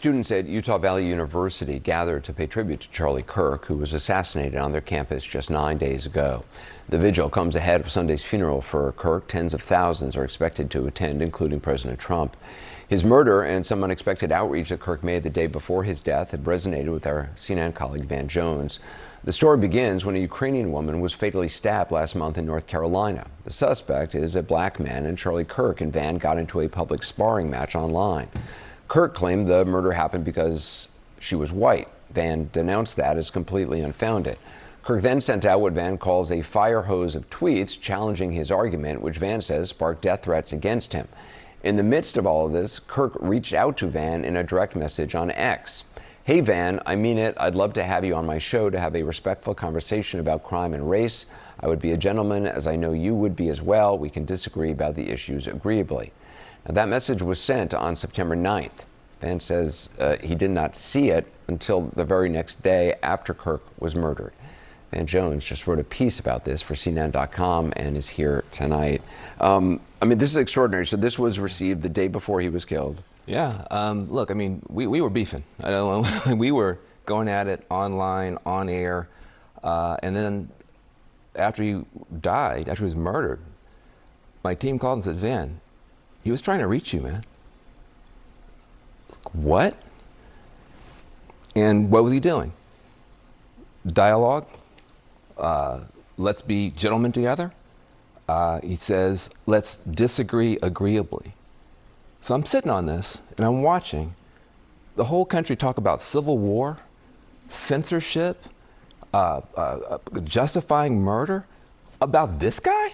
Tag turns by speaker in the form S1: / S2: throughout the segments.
S1: students at Utah Valley University gathered to pay tribute to Charlie Kirk, who was assassinated on their campus just 9 days ago. The vigil comes ahead of Sunday's funeral for Kirk. Tens of thousands are expected to attend, including President Trump. His murder and some unexpected outreach that Kirk made the day before his death have resonated with our CNN colleague Van Jones. The story begins when a Ukrainian woman was fatally stabbed last month in North Carolina. The suspect is a black man, and Charlie Kirk and Van got into a public sparring match online. Kirk claimed the murder happened because she was white. Van denounced that as completely unfounded. Kirk then sent out what Van calls a fire hose of tweets challenging his argument, which Van says sparked death threats against him. In the midst of all of this, Kirk reached out to Van in a direct message on X. "Hey Van, I mean it. I'd love to have you on my show to have a respectful conversation about crime and race. I would be a gentleman, as I know you would be as well. We can disagree about the issues agreeably." Now, that message was sent on September 9th. Van says he did not see it until the very next day after Kirk was murdered. Van Jones just wrote a piece about this for CNN.com and is here tonight. I mean, this is extraordinary. So this was received the day before he was killed.
S2: Yeah. Look, I mean, we were beefing. We were going at it online, on air. And then after he died, after he was murdered, my team called and said, "Van, he was trying to reach you, man." What? And what was he doing? Dialogue. Let's be gentlemen together. He says, let's disagree agreeably. So I'm sitting on this and I'm watching the whole country talk about civil war, censorship, justifying murder about this guy.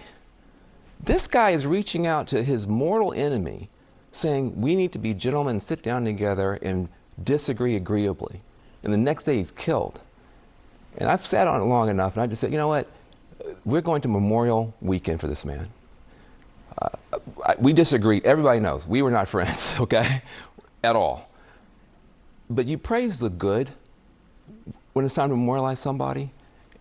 S2: This guy is reaching out to his mortal enemy saying we need to be gentlemen, sit down together and disagree agreeably. And the next day he's killed. And I've sat on it long enough and I just said, you know what? We're going to Memorial Weekend for this man. We disagree. Everybody knows we were not friends, okay, at all. But you praise the good when it's time to memorialize somebody.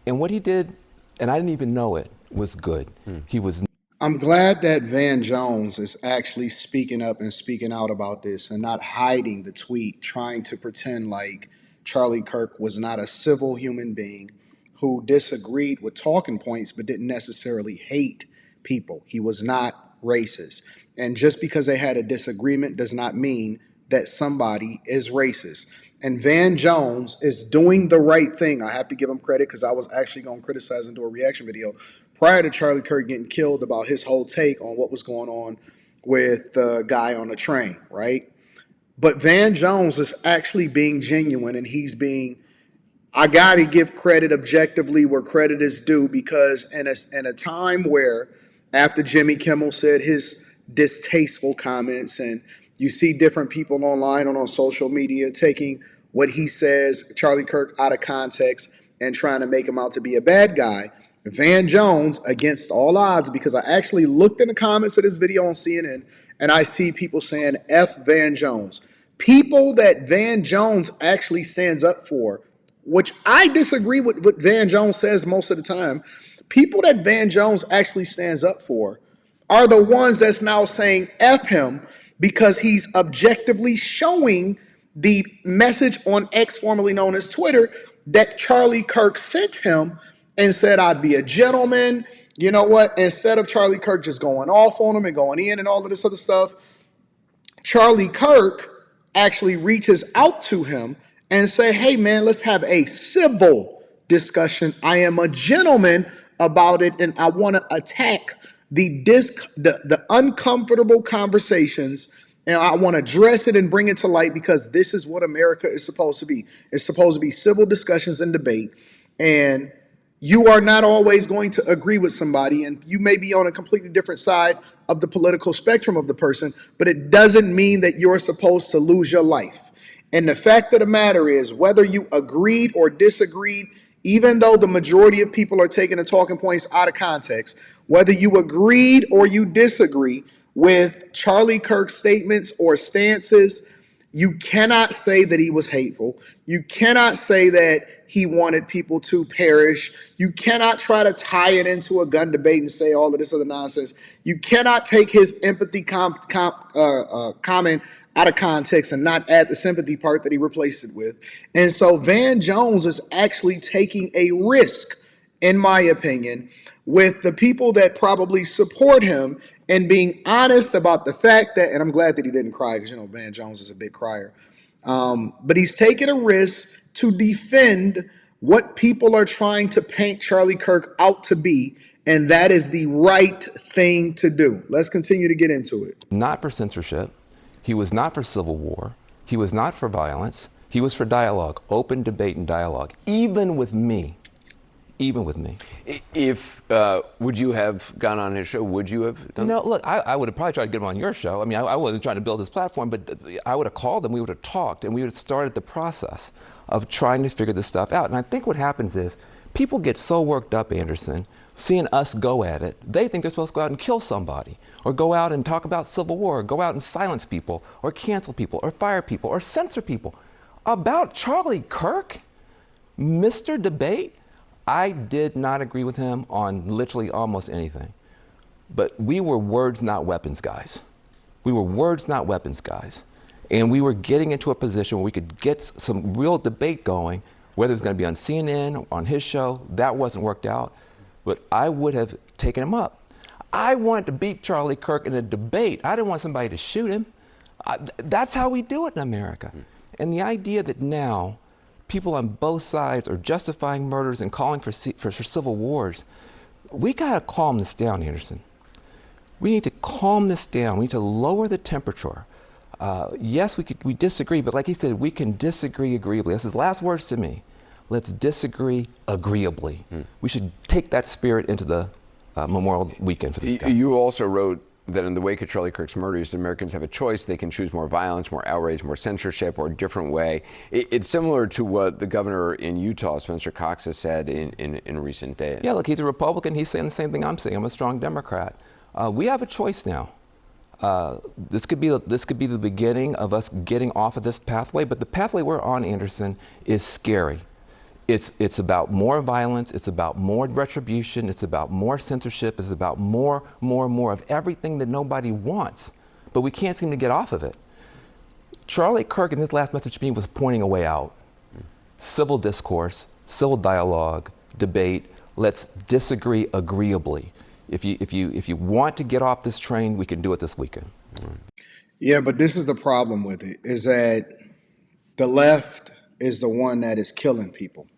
S2: And what he did, and I didn't even know it, was good. He was.
S3: I'm glad that Van Jones is actually speaking up and speaking out about this and not hiding the tweet, trying to pretend like Charlie Kirk was not a civil human being who disagreed with talking points but didn't necessarily hate people. He was not racist. And just because they had a disagreement does not mean that somebody is racist. And Van Jones is doing the right thing. I have to give him credit because I was actually going to criticize and do a reaction video prior to Charlie Kirk getting killed about his whole take on what was going on with the guy on the train, right? But Van Jones is actually being genuine, and he's being, I got to give credit objectively where credit is due, because in a time where after Jimmy Kimmel said his distasteful comments, and you see different people online and on social media taking what he says, Charlie Kirk, out of context and trying to make him out to be a bad guy, Van Jones, against all odds, because I actually looked in the comments of this video on CNN and I see people saying F Van Jones. People that Van Jones actually stands up for, which I disagree with what Van Jones says most of the time. People that Van Jones actually stands up for are the ones that's now saying F him because he's objectively showing the message on X, formerly known as Twitter, that Charlie Kirk sent him and said, I'd be a gentleman. You know what? Instead of Charlie Kirk just going off on him and going in and all of this other stuff, Charlie Kirk actually reaches out to him and say, hey, man, let's have a civil discussion. I am a gentleman about it, and I want to attack the uncomfortable conversations, and I want to address it and bring it to light, because this is what America is supposed to be. It's supposed to be civil discussions and debate, and you are not always going to agree with somebody, and you may be on a completely different side of the political spectrum of the person, but it doesn't mean that you're supposed to lose your life. And the fact of the matter is, whether you agreed or disagreed, even though the majority of people are taking the talking points out of context, whether you agreed or you disagree with Charlie Kirk's statements or stances, you cannot say that he was hateful. You cannot say that he wanted people to perish. You cannot try to tie it into a gun debate and say all of this other nonsense. You cannot take his empathy comment out of context and not add the sympathy part that he replaced it with. And so Van Jones is actually taking a risk, in my opinion, with the people that probably support him and being honest about the fact that, and I'm glad that he didn't cry because, Van Jones is a big crier. But he's taking a risk to defend what people are trying to paint Charlie Kirk out to be, and that is the right thing to do. Let's continue to get into it.
S2: Not for censorship. He was not for civil war. He was not for violence. He was for dialogue, open debate and dialogue, even with me. Even with me.
S1: If, would you have gone on his show? Would you have done
S2: Look, I would have probably tried to get him on your show. I mean, I wasn't trying to build his platform, but I would have called him, we would have talked, and we would have started the process of trying to figure this stuff out. And I think what happens is people get so worked up, Anderson, seeing us go at it, they think they're supposed to go out and kill somebody, or go out and talk about civil war, or go out and silence people, or cancel people, or fire people, or censor people. About Charlie Kirk, Mr. Debate, I did not agree with him on literally almost anything. But we were words, not weapons guys. We were words, not weapons guys. And we were getting into a position where we could get some real debate going, whether it was going to be on CNN, on his show. That wasn't worked out. But I would have taken him up. I wanted to beat Charlie Kirk in a debate. I didn't want somebody to shoot him. That's how we do it in America. And the idea that now people on both sides are justifying murders and calling for civil wars, we gotta calm this down, Anderson. We need to calm this down. We need to lower the temperature. Yes, we disagree, but like he said, we can disagree agreeably. That's his last words to me. Let's disagree agreeably. We should take that spirit into the Memorial Weekend for this guy.
S1: You also wrote that in the wake of Charlie Kirk's murders, Americans have a choice. They can choose more violence, more outrage, more censorship, or a different way. It's similar to what the governor in Utah, Spencer Cox, has said in recent days.
S2: Yeah, look, he's a Republican. He's saying the same thing I'm saying. I'm a strong Democrat. We have a choice now. This could be the beginning of us getting off of this pathway, but the pathway we're on, Anderson, is scary. It's about more violence, it's about more retribution, it's about more censorship, it's about more of everything that nobody wants, but we can't seem to get off of it. Charlie Kirk, in his last message to me, was pointing a way out. Civil discourse, civil dialogue, debate, let's disagree agreeably. If you want to get off this train, we can do it this weekend.
S3: Yeah, but this is the problem with it, is that the left is the one that is killing people.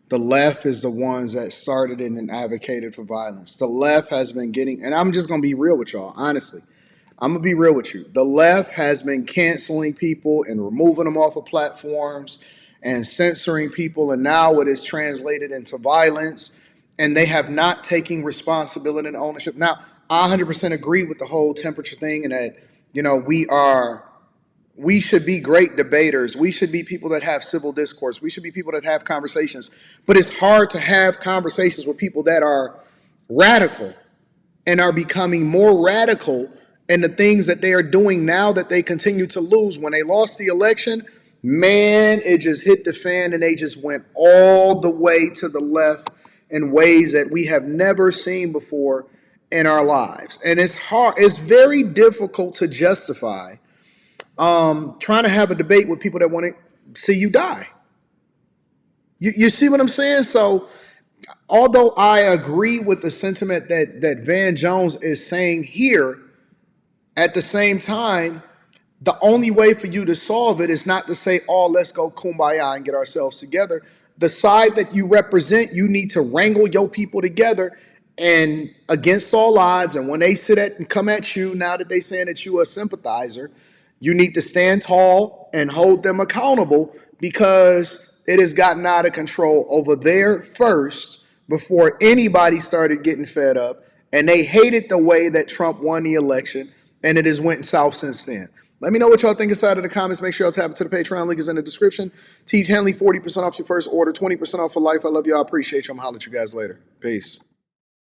S3: The left is the ones that started it and advocated for violence. The left has been getting, and I'm just going to be real with y'all, honestly. I'm going to be real with you. The left has been canceling people and removing them off of platforms and censoring people, and now it is translated into violence, and they have not taken responsibility and ownership. Now, I 100% agree with the whole temperature thing, and that, we should be great debaters. We should be people that have civil discourse. We should be people that have conversations. But it's hard to have conversations with people that are radical and are becoming more radical in the things that they are doing now that they continue to lose. When they lost the election, man, it just hit the fan and they just went all the way to the left in ways that we have never seen before in our lives. And it's hard. It's very difficult to justify trying to have a debate with people that want to see you die. You see what I'm saying? So although I agree with the sentiment that Van Jones is saying here, at the same time, the only way for you to solve it is not to say, oh, let's go kumbaya and get ourselves together. The side that you represent, you need to wrangle your people together and against all odds. And when they sit at and come at you, now that they saying that you are a sympathizer, you need to stand tall and hold them accountable, because it has gotten out of control over there first before anybody started getting fed up. And they hated the way that Trump won the election, and it has went south since then. Let me know what y'all think inside of the comments. Make sure y'all tap into the Patreon. Link is in the description. Teach Henley 40% off your first order, 20% off for life. I love y'all. I appreciate you. I'm going to holler at you guys later. Peace.